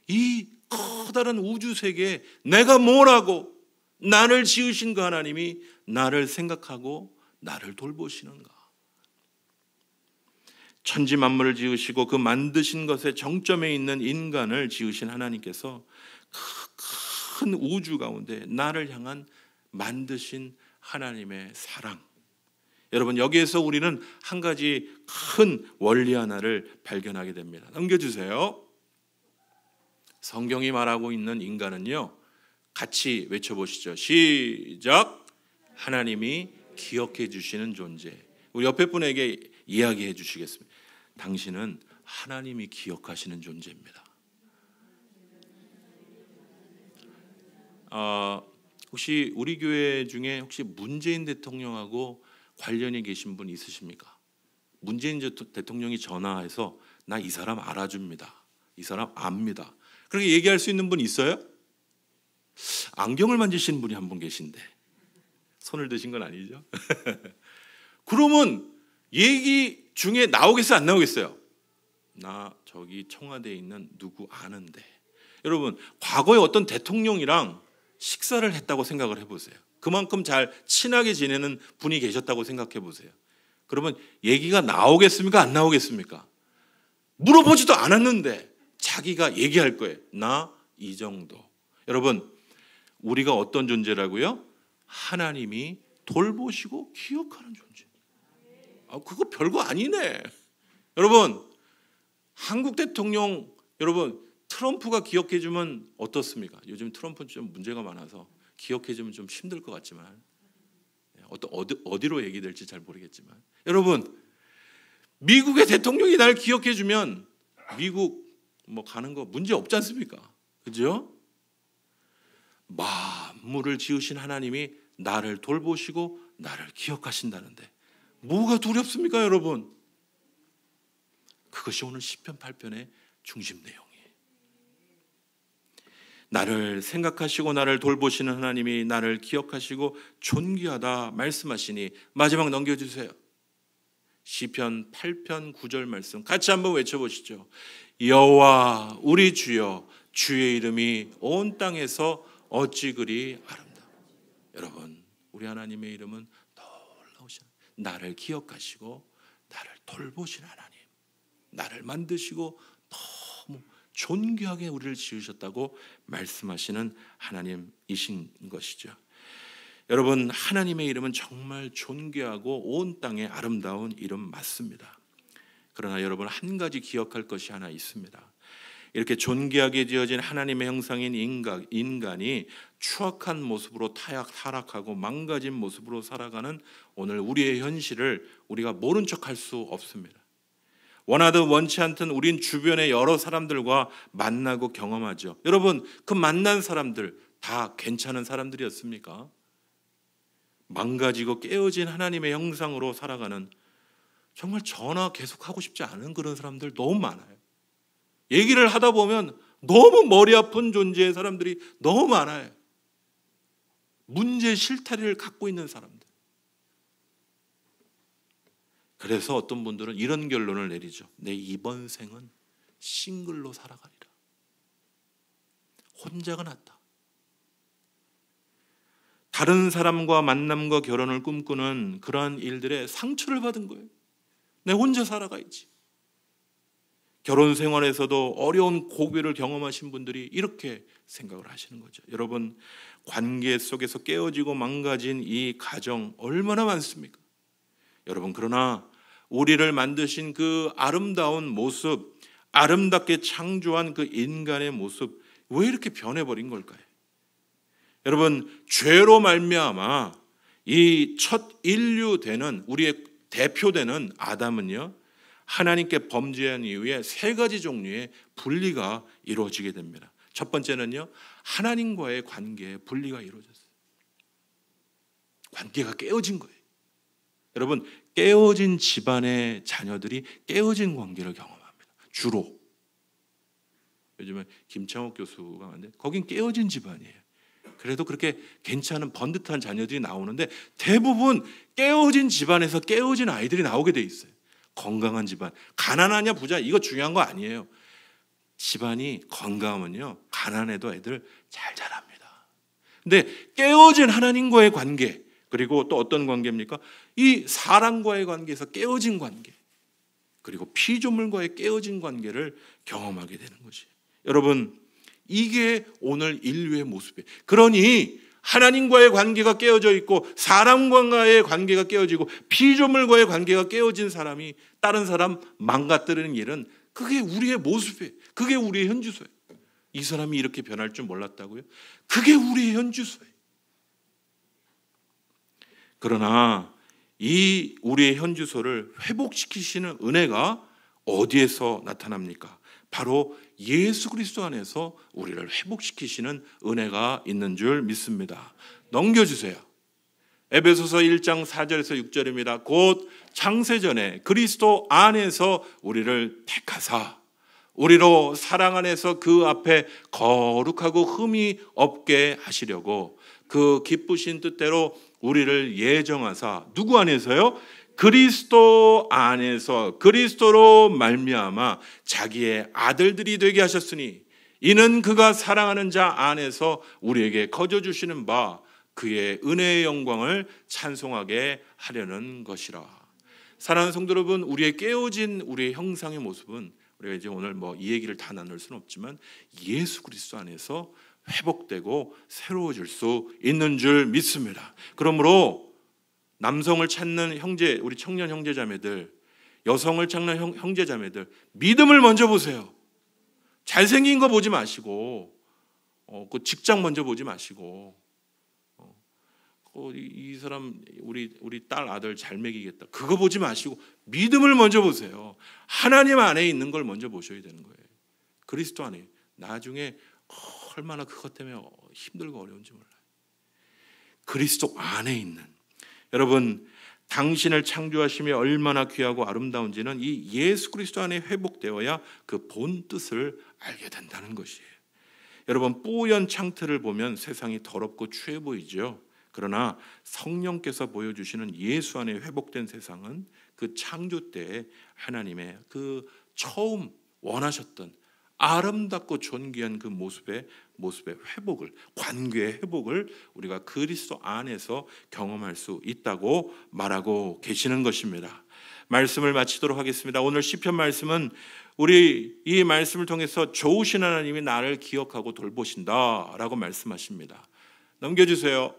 이 커다란 우주 세계에 내가 뭐라고, 나를 지으신 그 하나님이 나를 생각하고 나를 돌보시는가. 천지 만물을 지으시고 그 만드신 것의 정점에 있는 인간을 지으신 하나님께서 큰 우주 가운데 나를 향한 만드신 하나님의 사랑, 여러분, 여기에서 우리는 한 가지 큰 원리 하나를 발견하게 됩니다. 넘겨주세요. 성경이 말하고 있는 인간은요, 같이 외쳐보시죠. 시작. 하나님이 기억해 주시는 존재. 우리 옆에 분에게 이야기해 주시겠습니다. 당신은 하나님이 기억하시는 존재입니다. 혹시 우리 교회 중에 혹시 문재인 대통령하고 관련이 계신 분 있으십니까? 문재인 대통령이 전화해서 나 이 사람 알아줍니다, 이 사람 압니다, 그렇게 얘기할 수 있는 분 있어요? 안경을 만지시는 분이 한 분 계신데 손을 드신 건 아니죠? 그러면 얘기 중에 나오겠어요, 안 나오겠어요? 나 저기 청와대에 있는 누구 아는데. 여러분, 과거에 어떤 대통령이랑 식사를 했다고 생각을 해보세요. 그만큼 잘 친하게 지내는 분이 계셨다고 생각해 보세요. 그러면 얘기가 나오겠습니까, 안 나오겠습니까? 물어보지도 않았는데 자기가 얘기할 거예요. 나 이 정도. 여러분, 우리가 어떤 존재라고요? 하나님이 돌보시고 기억하는 존재. 그거 별거 아니네. 여러분, 한국 대통령, 여러분 트럼프가 기억해주면 어떻습니까? 요즘 트럼프는 좀 문제가 많아서 기억해주면 좀 힘들 것 같지만, 어디로 얘기될지 잘 모르겠지만, 여러분, 미국의 대통령이 날 기억해주면 미국 뭐 가는 거 문제 없지 않습니까? 그죠? 만물을 지으신 하나님이 나를 돌보시고 나를 기억하신다는데 뭐가 두렵습니까, 여러분? 그것이 오늘 시편 8편의 중심 내용이에요. 나를 생각하시고 나를 돌보시는 하나님이 나를 기억하시고 존귀하다 말씀하시니, 마지막 넘겨주세요. 시편 8편 9절 말씀 같이 한번 외쳐보시죠. 여호와 우리 주여, 주의 이름이 온 땅에서 어찌 그리 아름다워. 여러분, 우리 하나님의 이름은 놀라우신, 나를 기억하시고 나를 돌보시는 하나님, 나를 만드시고 너무 존귀하게 우리를 지으셨다고 말씀하시는 하나님이신 것이죠. 여러분, 하나님의 이름은 정말 존귀하고 온 땅에 아름다운 이름 맞습니다. 그러나 여러분, 한 가지 기억할 것이 하나 있습니다. 이렇게 존귀하게 지어진 하나님의 형상인 인간이 추악한 모습으로 타락하고 망가진 모습으로 살아가는 오늘 우리의 현실을 우리가 모른 척할 수 없습니다. 원하든 원치 않든 우린 주변의 여러 사람들과 만나고 경험하죠. 여러분, 그 만난 사람들 다 괜찮은 사람들이었습니까? 망가지고 깨어진 하나님의 형상으로 살아가는, 정말 전화 계속 하고 싶지 않은 그런 사람들 너무 많아요. 얘기를 하다 보면 너무 머리 아픈 존재의 사람들이 너무 많아요. 문제 실타리를 갖고 있는 사람들. 그래서 어떤 분들은 이런 결론을 내리죠. 내 이번 생은 싱글로 살아가리라. 혼자가 낫다. 다른 사람과 만남과 결혼을 꿈꾸는 그러한 일들에 상처를 받은 거예요. 내 혼자 살아가야지. 결혼 생활에서도 어려운 고비를 경험하신 분들이 이렇게 생각을 하시는 거죠. 여러분, 관계 속에서 깨어지고 망가진 이 가정 얼마나 많습니까? 여러분, 그러나 우리를 만드신 그 아름다운 모습, 아름답게 창조한 그 인간의 모습, 왜 이렇게 변해버린 걸까요? 여러분, 죄로 말미암아 이 첫 인류되는, 우리의 대표되는 아담은요, 하나님께 범죄한 이후에 세 가지 종류의 분리가 이루어지게 됩니다. 첫 번째는요, 하나님과의 관계에 분리가 이루어졌어요. 관계가 깨어진 거예요. 여러분, 깨어진 집안의 자녀들이 깨어진 관계를 경험합니다. 주로 요즘에 김창옥 교수가 왔는데 거긴 깨어진 집안이에요. 그래도 그렇게 괜찮은 번듯한 자녀들이 나오는데 대부분 깨어진 집안에서 깨어진 아이들이 나오게 돼 있어요. 건강한 집안, 가난하냐 부자 이거 중요한 거 아니에요. 집안이 건강하면요, 가난해도 애들 잘 자랍니다. 근데 깨어진 하나님과의 관계, 그리고 또 어떤 관계입니까? 이 사람과의 관계에서 깨어진 관계, 그리고 피조물과의 깨어진 관계를 경험하게 되는 것이에요. 여러분, 이게 오늘 인류의 모습이에요. 그러니 하나님과의 관계가 깨어져 있고 사람과의 관계가 깨어지고 피조물과의 관계가 깨어진 사람이 다른 사람 망가뜨리는 일은, 그게 우리의 모습이에요. 그게 우리의 현주소예요. 이 사람이 이렇게 변할 줄 몰랐다고요? 그게 우리의 현주소예요. 그러나 이 우리의 현주소를 회복시키시는 은혜가 어디에서 나타납니까? 바로 예수 그리스도 안에서 우리를 회복시키시는 은혜가 있는 줄 믿습니다. 넘겨주세요. 에베소서 1장 4절에서 6절입니다. 곧 창세전에 그리스도 안에서 우리를 택하사 우리로 사랑 안에서 그 앞에 거룩하고 흠이 없게 하시려고 그 기쁘신 뜻대로 우리를 예정하사, 누구 안에서요? 그리스도 안에서, 그리스도로 말미암아 자기의 아들들이 되게 하셨으니 이는 그가 사랑하는 자 안에서 우리에게 거저 주시는 바 그의 은혜의 영광을 찬송하게 하려는 것이라. 사랑하는 성도 여러분, 우리의 깨어진 우리의 형상의 모습은 우리가 이제 오늘 이 얘기를 다 나눌 수는 없지만 예수 그리스도 안에서 회복되고 새로워질 수 있는 줄 믿습니다. 그러므로 남성을 찾는 형제, 우리 청년 형제자매들, 여성을 찾는 형제자매들, 믿음을 먼저 보세요. 잘생긴 거 보지 마시고, 그 직장 먼저 보지 마시고, 이 사람 우리 딸 아들 잘 먹이겠다, 그거 보지 마시고 믿음을 먼저 보세요. 하나님 안에 있는 걸 먼저 보셔야 되는 거예요. 그리스도 안에. 나중에 얼마나 그것 때문에 힘들고 어려운지 몰라요. 그리스도 안에 있는, 여러분, 당신을 창조하심이 얼마나 귀하고 아름다운지는 이 예수 그리스도 안에 회복되어야 그 본 뜻을 알게 된다는 것이에요. 여러분, 뿌연 창틀을 보면 세상이 더럽고 추해 보이죠. 그러나 성령께서 보여주시는 예수 안에 회복된 세상은 그 창조 때 하나님의 그 처음 원하셨던 아름답고 존귀한 그 모습의 회복을, 관계의 회복을 우리가 그리스도 안에서 경험할 수 있다고 말하고 계시는 것입니다. 말씀을 마치도록 하겠습니다. 오늘 시편 말씀은 우리 이 말씀을 통해서 좋으신 하나님이 나를 기억하고 돌보신다라고 말씀하십니다. 넘겨주세요.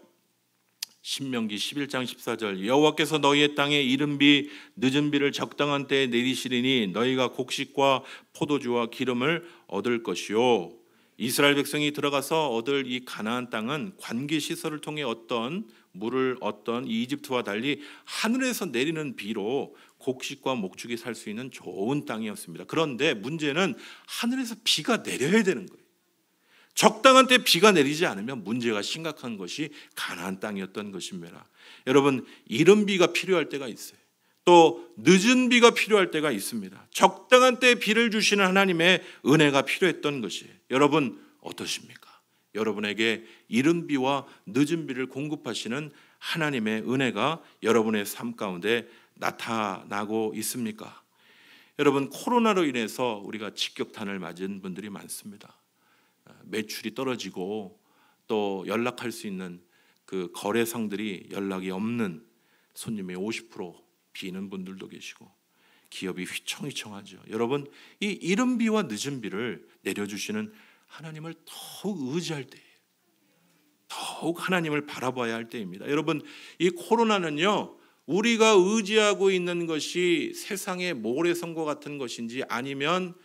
신명기 11장 14절. 여호와께서 너희의 땅에 이른 비 늦은 비를 적당한 때에 내리시리니 너희가 곡식과 포도주와 기름을 얻을 것이요. 이스라엘 백성이 들어가서 얻을 이 가나안 땅은 관계 시설을 통해 어떤 물을 얻던 이집트와 달리 하늘에서 내리는 비로 곡식과 목축이 살 수 있는 좋은 땅이었습니다. 그런데 문제는 하늘에서 비가 내려야 되는 거예요. 적당한 때 비가 내리지 않으면 문제가 심각한 것이 가나안 땅이었던 것입니다. 여러분, 이른 비가 필요할 때가 있어요. 또 늦은 비가 필요할 때가 있습니다. 적당한 때 비를 주시는 하나님의 은혜가 필요했던 것이에요. 여러분 어떠십니까? 여러분에게 이른 비와 늦은 비를 공급하시는 하나님의 은혜가 여러분의 삶 가운데 나타나고 있습니까? 여러분, 코로나로 인해서 우리가 직격탄을 맞은 분들이 많습니다. 매출이 떨어지고 또 연락할 수 있는 그 거래상들이 연락이 없는 손님의 50% 비는 분들도 계시고 기업이 휘청휘청하죠. 여러분, 이 이른 비와 늦은 비를 내려주시는 하나님을 더욱 의지할 때예요. 더욱 하나님을 바라봐야 할 때입니다. 여러분, 이 코로나는요, 우리가 의지하고 있는 것이 세상의 모래성과 같은 것인지 아니면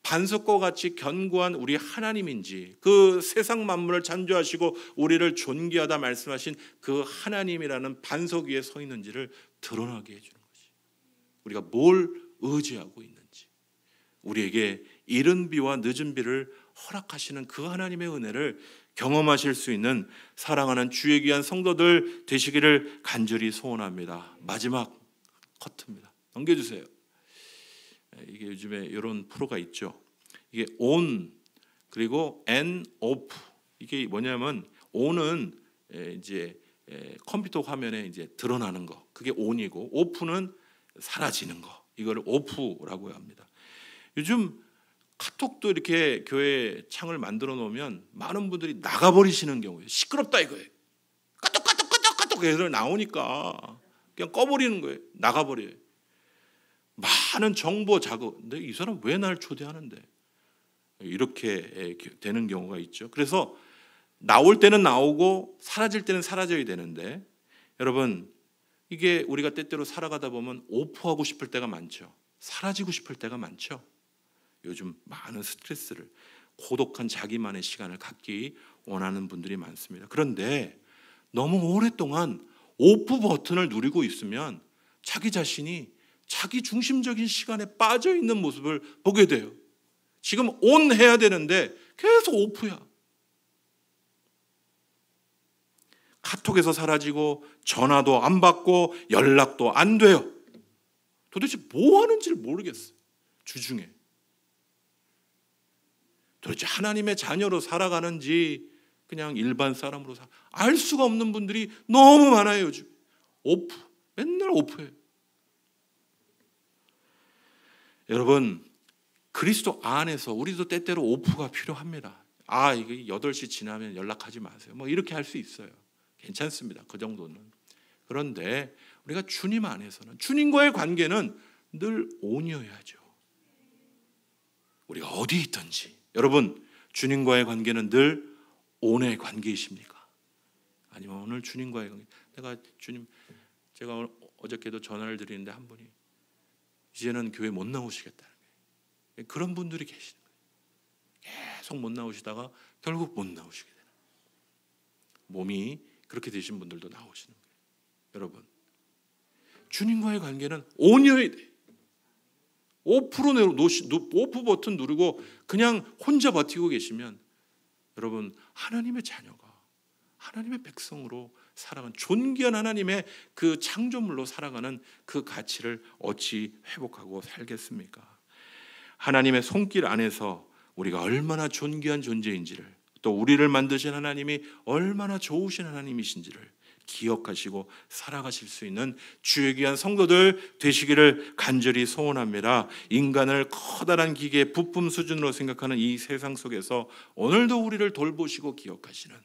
반석과 같이 견고한 우리 하나님인지, 그 세상 만물을 창조하시고 우리를 존귀하다 말씀하신 그 하나님이라는 반석 위에 서 있는지를 드러나게 해주는 것이, 우리가 뭘 의지하고 있는지, 우리에게 이른 비와 늦은 비를 허락하시는 그 하나님의 은혜를 경험하실 수 있는 사랑하는 주의 귀한 성도들 되시기를 간절히 소원합니다. 마지막 커트입니다. 넘겨주세요. 이게 요즘에 이런 프로가 있죠. 이게 on 그리고 and off. 이게 뭐냐면 on은 이제 컴퓨터 화면에 이제 드러나는 거, 그게 on이고 off는 사라지는 거, 이걸 off라고 합니다. 요즘 카톡도 이렇게 교회 창을 만들어 놓으면 많은 분들이 나가버리시는 경우예요. 시끄럽다 이거예요. 까똑 해서 나오니까 그냥 꺼버리는 거예요. 나가버려요. 많은 정보 자극. 근데 이 사람 왜 날 초대하는데? 이렇게 되는 경우가 있죠. 그래서 나올 때는 나오고 사라질 때는 사라져야 되는데, 여러분, 이게 우리가 때때로 살아가다 보면 오프하고 싶을 때가 많죠. 사라지고 싶을 때가 많죠. 요즘 많은 스트레스를, 고독한 자기만의 시간을 갖기 원하는 분들이 많습니다. 그런데 너무 오랫동안 오프 버튼을 누리고 있으면 자기 자신이 자기 중심적인 시간에 빠져 있는 모습을 보게 돼요. 지금 온 해야 되는데 계속 오프야. 카톡에서 사라지고 전화도 안 받고 연락도 안 돼요. 도대체 뭐 하는지를 모르겠어요. 주중에. 도대체 하나님의 자녀로 살아가는지 그냥 일반 사람으로 알 수가 없는 분들이 너무 많아요. 요즘 오프, 맨날 오프해요. 여러분, 그리스도 안에서 우리도 때때로 오프가 필요합니다. 이게 8시 지나면 연락하지 마세요. 뭐 이렇게 할 수 있어요. 괜찮습니다. 그 정도는. 그런데 우리가 주님 안에서는, 주님과의 관계는 늘 온이어야죠. 우리가 어디 있든지, 여러분, 주님과의 관계는 늘 온의 관계이십니까? 아니면 오늘 주님과의 관계? 내가 주님, 제가 어저께도 전화를 드리는데 한 분이 이제는 교회 못 나오시겠다는 거예요. 그런 분들이 계시는 거예요. 계속 못 나오시다가 결국 못 나오시게 되는 거예요. 몸이 그렇게 되신 분들도 나오시는 거예요. 여러분, 주님과의 관계는 온이어야 돼요. 5% 버튼 누르고 그냥 혼자 버티고 계시면 여러분, 하나님의 자녀가 하나님의 백성으로 살아가는, 존귀한 하나님의 그 창조물로 살아가는 그 가치를 어찌 회복하고 살겠습니까? 하나님의 손길 안에서 우리가 얼마나 존귀한 존재인지를, 또 우리를 만드신 하나님이 얼마나 좋으신 하나님이신지를 기억하시고 살아가실 수 있는 주의 귀한 성도들 되시기를 간절히 소원합니다. 인간을 커다란 기계 부품 수준으로 생각하는 이 세상 속에서 오늘도 우리를 돌보시고 기억하시는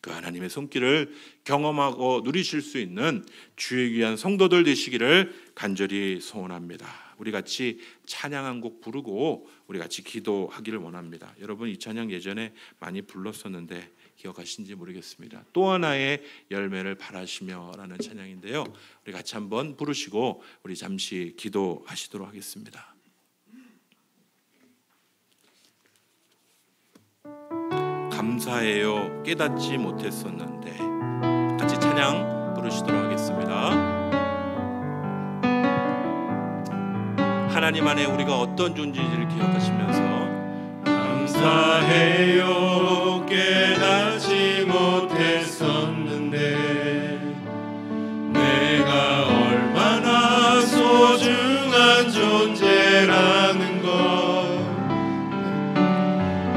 그 하나님의 손길을 경험하고 누리실 수 있는 주의 귀한 성도들 되시기를 간절히 소원합니다. 우리 같이 찬양 한 곡 부르고 우리 같이 기도하기를 원합니다. 여러분, 이 찬양 예전에 많이 불렀었는데 기억하신지 모르겠습니다. 또 하나의 열매를 바라시며 라는 찬양인데요, 우리 같이 한번 부르시고 우리 잠시 기도하시도록 하겠습니다. 감사해요, 깨닫지 못했었는데. 같이 찬양 부르시도록 하겠습니다. 하나님 안에 우리가 어떤 존재인지를 기억하시면서 감사해요, 깨닫지 못했었는데 내가 얼마나 소중한 존재라는 것,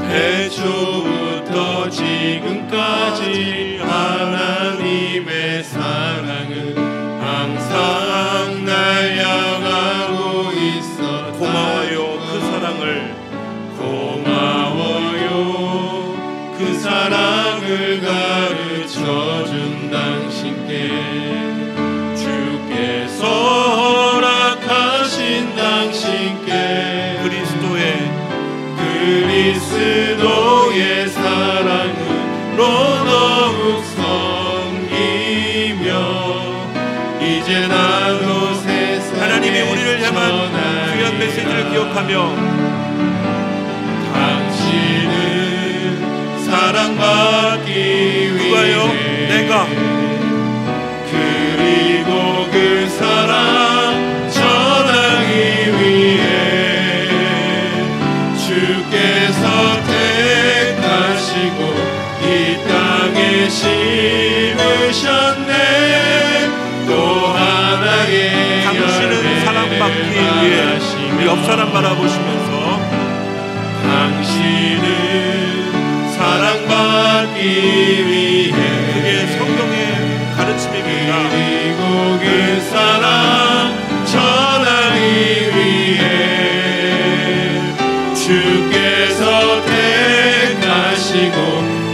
태초부터 지금까지 하나님의 사랑은 항상 날 향하고 있었다. 고마워요, 그 사랑을. 고마워요, 그 사랑을 가르쳐준 당신께. 주께서 허락하신 당신께 그리스도의 사랑으로 더욱 섬기며 이제 나도 세상에 하나님이 우리를 향한 귀한 메시지를 기억하며 당신은 사랑받기 위해 내가 그리고 그 사랑 전하기 위해 주께서 택하시고 이 땅에 심으셨네. 또 하나의 당신은 사랑받기 위해. 우리 옆 사람 바라보시면서 당신은 사랑받기 위해. 그게 성경의 가르침입니다. 그리고 그 사랑 전하기 위해 주께서 택하시고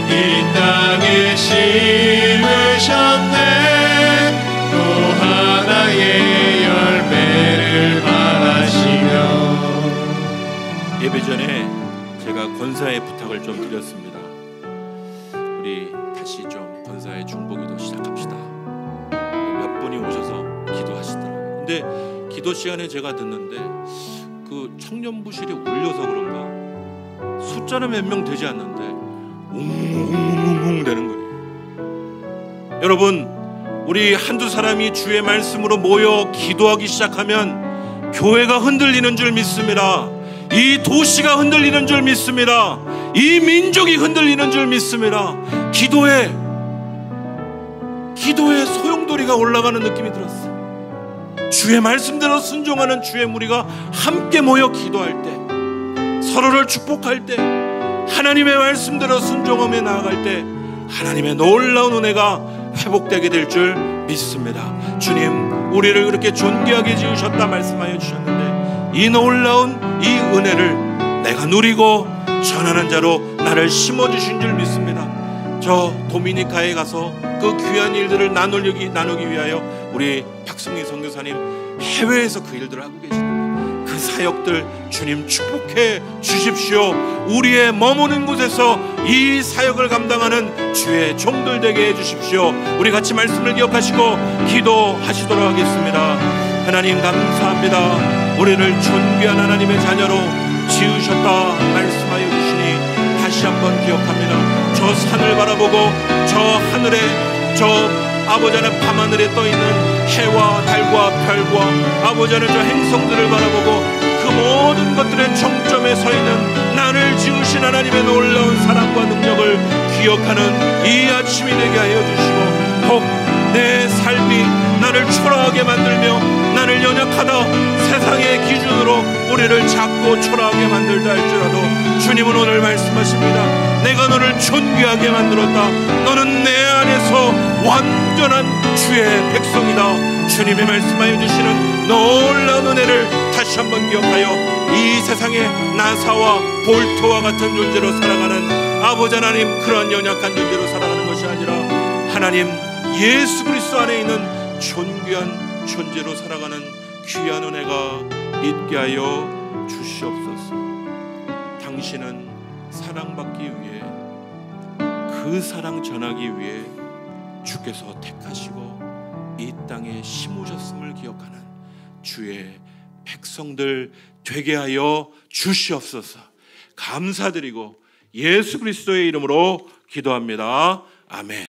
이 땅에 심으셨네. 또 하나의 열매를 바라시며. 예배 전에 제가 권사의 부탁을 좀 드렸습니다. 우리 다시 좀 권사의 중보기도 시작합시다. 몇 분이 오셔서 기도하시더라고요. 근데 기도 시간에 제가 듣는데 그 청년부실이 울려서 그런가 숫자는 몇 명 되지 않는데 웅웅웅웅 되는 거예요. 여러분, 우리 한두 사람이 주의 말씀으로 모여 기도하기 시작하면 교회가 흔들리는 줄 믿습니다. 이 도시가 흔들리는 줄 믿습니다. 이 민족이 흔들리는 줄 믿습니다. 기도에 소용돌이가 올라가는 느낌이 들었어요. 주의 말씀대로 순종하는 주의 무리가 함께 모여 기도할 때, 서로를 축복할 때, 하나님의 말씀대로 순종하며 나아갈 때 하나님의 놀라운 은혜가 회복되게 될 줄 믿습니다. 주님, 우리를 그렇게 존귀하게 지으셨다 말씀하여 주셨는데 이 놀라운 이 은혜를 내가 누리고 전하는 자로 나를 심어주신 줄 믿습니다. 저 도미니카에 가서 그 귀한 일들을 나누기 위하여 우리 박승리 선교사님 해외에서 그 일들을 하고 계십니다. 그 사역들 주님 축복해 주십시오. 우리의 머무는 곳에서 이 사역을 감당하는 주의 종들 되게 해주십시오. 우리 같이 말씀을 기억하시고 기도하시도록 하겠습니다. 하나님 감사합니다. 우리를 존귀한 하나님의 자녀로 지으셨다 말씀하여 주시니 다시 한번 기억합니다. 저 산을 바라보고 저 하늘에 저 아버지는 밤하늘에 떠있는 해와 달과 별과 아버지는 저 행성들을 바라보고 그 모든 것들의 정점에 서 있는 나를 지으신 하나님의 놀라운 사랑과 능력을 기억하는 이 아침이 되게 하여 주시고 혹 내 삶이 나를 초라하게 만들며 나를 연약하다 세상의 기준으로 우리를 작고 초라하게 만들다 할지라도 주님은 오늘 말씀하십니다. 내가 너를 존귀하게 만들었다. 너는 내 안에서 완전한 주의 백성이다. 주님이 말씀하여 주시는 놀라운 은혜를 다시 한번 기억하여 이 세상에 나사와 볼트와 같은 존재로 살아가는 아버지 하나님, 그러한 연약한 존재로 살아가는 것이 아니라 하나님 예수 그리스도 안에 있는 존귀한 존재로 살아가는 귀한 은혜가 있게 하여 주시옵소서. 당신은 사랑받기 위해 그 사랑 전하기 위해 주께서 택하시고 이 땅에 심으셨음을 기억하는 주의 백성들 되게 하여 주시옵소서. 감사드리고 예수 그리스도의 이름으로 기도합니다. 아멘.